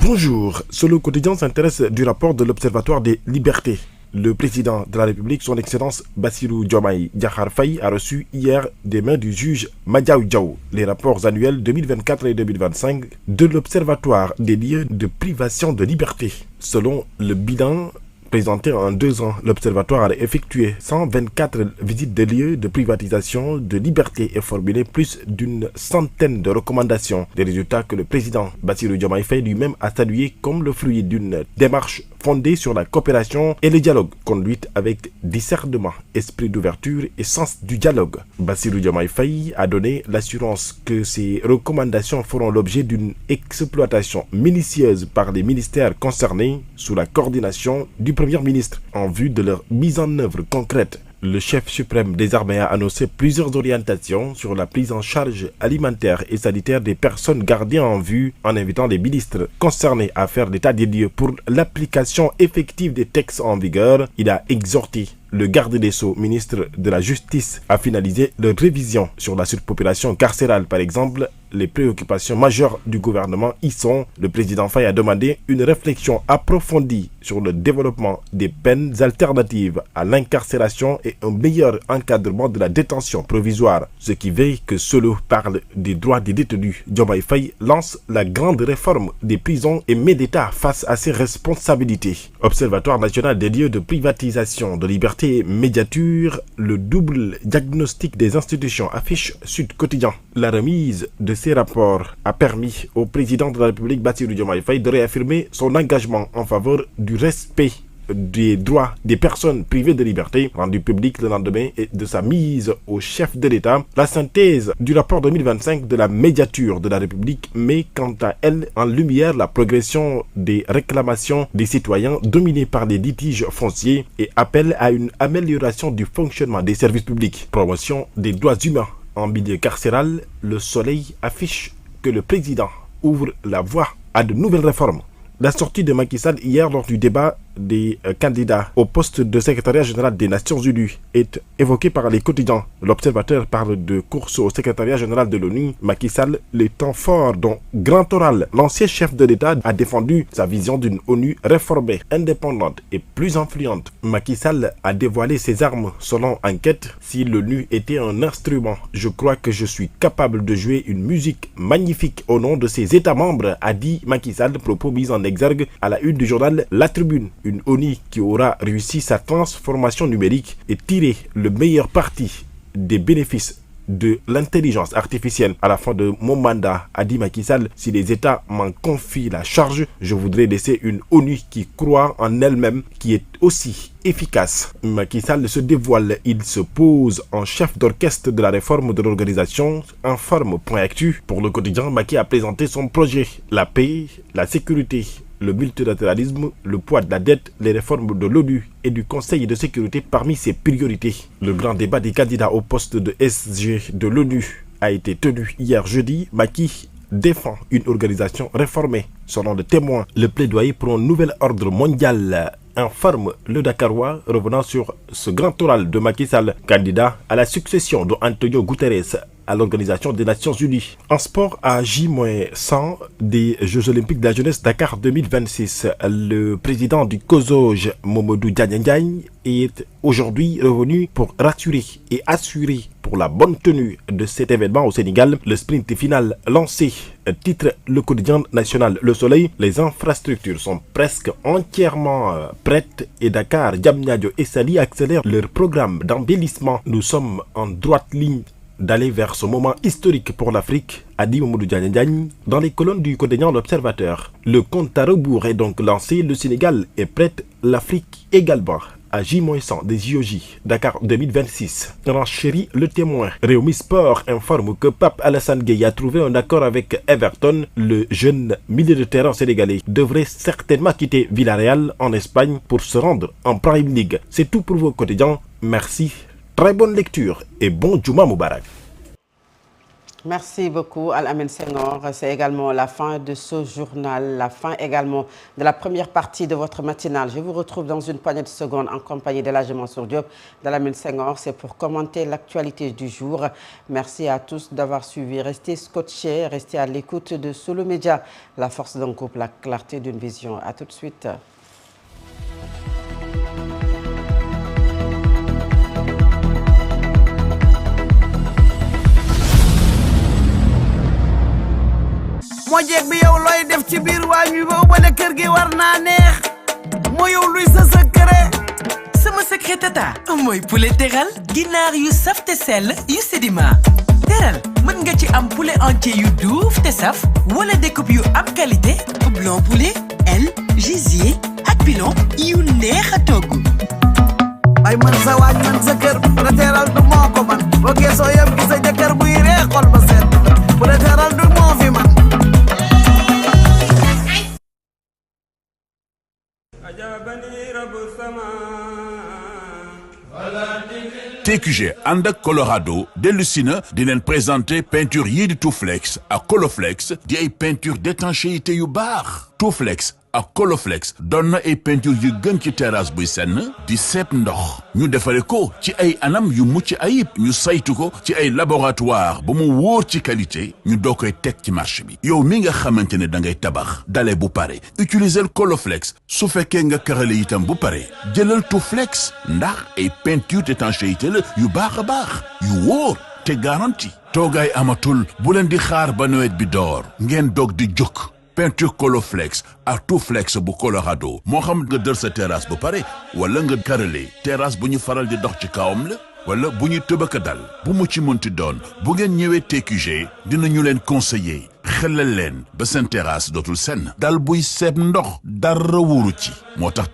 Bonjour, Solo Quotidien s'intéresse du rapport de l'Observatoire des libertés. Le président de la République, son Excellence Bassirou Diomaye Diakhar Faye, a reçu hier des mains du juge Madiaw Diaw les rapports annuels 2024 et 2025 de l'Observatoire des lieux de privation de liberté. Selon le bilan présenté en 2 ans, l'Observatoire a effectué 124 visites de lieux de privatisation de liberté et formulé plus d'une centaine de recommandations. Des résultats que le président Bassirou Diomaye Faye lui-même a salués comme le fruit d'une démarche fondée sur la coopération et le dialogue, conduite avec discernement, esprit d'ouverture et sens du dialogue. Bassirou Diomaye Faye a donné l'assurance que ces recommandations feront l'objet d'une exploitation minutieuse par les ministères concernés sous la coordination du Premier ministre en vue de leur mise en œuvre concrète. Le chef suprême des armées a annoncé plusieurs orientations sur la prise en charge alimentaire et sanitaire des personnes gardées en vue en invitant les ministres concernés à faire l'état des lieux pour l'application effective des textes en vigueur. Il a exhorté le garde des Sceaux, ministre de la Justice, à finaliser leur révision sur la surpopulation carcérale. Par exemple, les préoccupations majeures du gouvernement y sont. Le président Faye a demandé une réflexion approfondie sur le développement des peines alternatives à l'incarcération et un meilleur encadrement de la détention provisoire. Ce qui veille que Solo parle des droits des détenus. Diomaye Faye lance la grande réforme des prisons et met l'État face à ses responsabilités. Observatoire national des lieux de privatisation de liberté et médiature, le double diagnostic des institutions affiche Sud Quotidien. La remise de ces rapports a permis au président de la République Bassirou Diomaye Faye de réaffirmer son engagement en faveur du respect des droits des personnes privées de liberté, rendu public le lendemain et de sa mise au chef de l'État. La synthèse du rapport 2025 de la médiature de la République met quant à elle en lumière la progression des réclamations des citoyens dominés par les litiges fonciers et appelle à une amélioration du fonctionnement des services publics. Promotion des droits humains en milieu carcéral, le Soleil affiche que le président ouvre la voie à de nouvelles réformes. La sortie de Macky Sall hier lors du débat des candidats au poste de secrétariat général des Nations Unies est évoquée par les quotidiens. L'Observateur parle de course au secrétariat général de l'ONU. Macky Sall, les temps forts dont Grand Oral, l'ancien chef de l'État, a défendu sa vision d'une ONU réformée, indépendante et plus influente. Macky Sall a dévoilé ses armes selon enquête. Si l'ONU était un instrument, je crois que je suis capable de jouer une musique magnifique au nom de ses États membres, a dit Macky Sall, propos mis en exergue à la une du journal La Tribune. Une ONU qui aura réussi sa transformation numérique et tiré le meilleur parti des bénéfices de l'intelligence artificielle. À la fin de mon mandat, a dit Macky Sall, si les États m'en confient la charge, je voudrais laisser une ONU qui croit en elle-même, qui est aussi efficace. Macky Sall se dévoile, il se pose en chef d'orchestre de la réforme de l'organisation. Informe.actu. Pour le quotidien, Macky a présenté son projet. La paix, la sécurité, le multilatéralisme, le poids de la dette, les réformes de l'ONU et du Conseil de sécurité parmi ses priorités. Le grand débat des candidats au poste de SG de l'ONU a été tenu hier jeudi. Macky défend une organisation réformée. Selon le témoin, le plaidoyer pour un nouvel ordre mondial informe le Dakarois, revenant sur ce grand oral de Macky Sall, candidat à la succession d'Antonio Guterres à l'Organisation des Nations Unies. En sport, à J-100 des Jeux Olympiques de la Jeunesse Dakar 2026, le président du COSOJ, Mamadou Diagne, est aujourd'hui revenu pour rassurer et assurer pour la bonne tenue de cet événement au Sénégal. Le sprint final lancé, titre le quotidien national Le Soleil. Les infrastructures sont presque entièrement prêtes et Dakar, Diamniadio et Saly accélèrent leur programme d'embellissement. Nous sommes en droite ligne d'aller vers ce moment historique pour l'Afrique, a dit Mamadou Diagne dans les colonnes du quotidien L'Observateur. Le compte à rebours est donc lancé, le Sénégal est prête, l'Afrique également. À J-100 des JOJ Dakar 2026. Renchérit le témoin. Réumi Sport informe que Pape Alassane Gueye a trouvé un accord avec Everton. Le jeune milieu de terrain sénégalais devrait certainement quitter Villarreal en Espagne pour se rendre en Prime League. C'est tout pour vos quotidiens. Merci. Très bonne lecture et bon Juma Moubarak. Merci beaucoup Al-Amine Senghor. C'est également la fin de ce journal, la fin également de la première partie de votre matinale. Je vous retrouve dans une poignée de secondes en compagnie de l'Hadji Mansour Diop, d'Al-Amine Senghor. C'est pour commenter l'actualité du jour. Merci à tous d'avoir suivi. Restez scotchés, restez à l'écoute de Solo Média, la force d'un couple, la clarté d'une vision. À tout de suite. moo jeeg bi yow looy def ci biir waañ wi ba wala kër gi war naa neex moo yow luy sa secret sama secret tata mooy poulet teral ginaar yu saf te sell yu Sedima teral mën nga ci am poulet entier yu duuf te saf wala découpe yu am qualité blanc poulet aile gésier ak pilon yu neex a togg ay man sa waañ man sa kër poulet teral du moo ko man boo geesoo yëpp gi sa jëkkër buy reex xol ba seet poulet teral du moo fi man TQG ànd ak Colorado dellusi na di leen présenter peinture yii di Touflex ak Coloflex di ay peinture d'étanchéité yu baax Touflex ak Coloflex doon na ay peinture yu gën ci terrasse buy senn di seep ndox ñu defare ko ci ay anam yu mucc ayib ñu saytu ko ci ay laboratoire ba mu wóor ci qualité ñu doo koy teg ci marché bi yow mi nga xamante ne da ngay tabax dale bu pare utiliser Coloflex su fekkee nga karale itam bu pare jëlal Touflex ndax ay peinture d'étanchéité la yu baax a baax yu wóor te garanti toogaay amatul bu leen di xaar ba nawet bi door ngeen dog di jóg peinture Coloflex ak Touflex bu Colorado moo xam nga dër sa terrasse bu pare wala nga karale terrasse bu ñu faral di dox ci kawam la wala bu ñu tëbaka dal bu mu ci mënti doon bu ngeen ñëwee TQG dinañu leen conseiller xelal leen ba seen terrasse dootul senn dal buy seeb ndox dara wóoru ci moo tax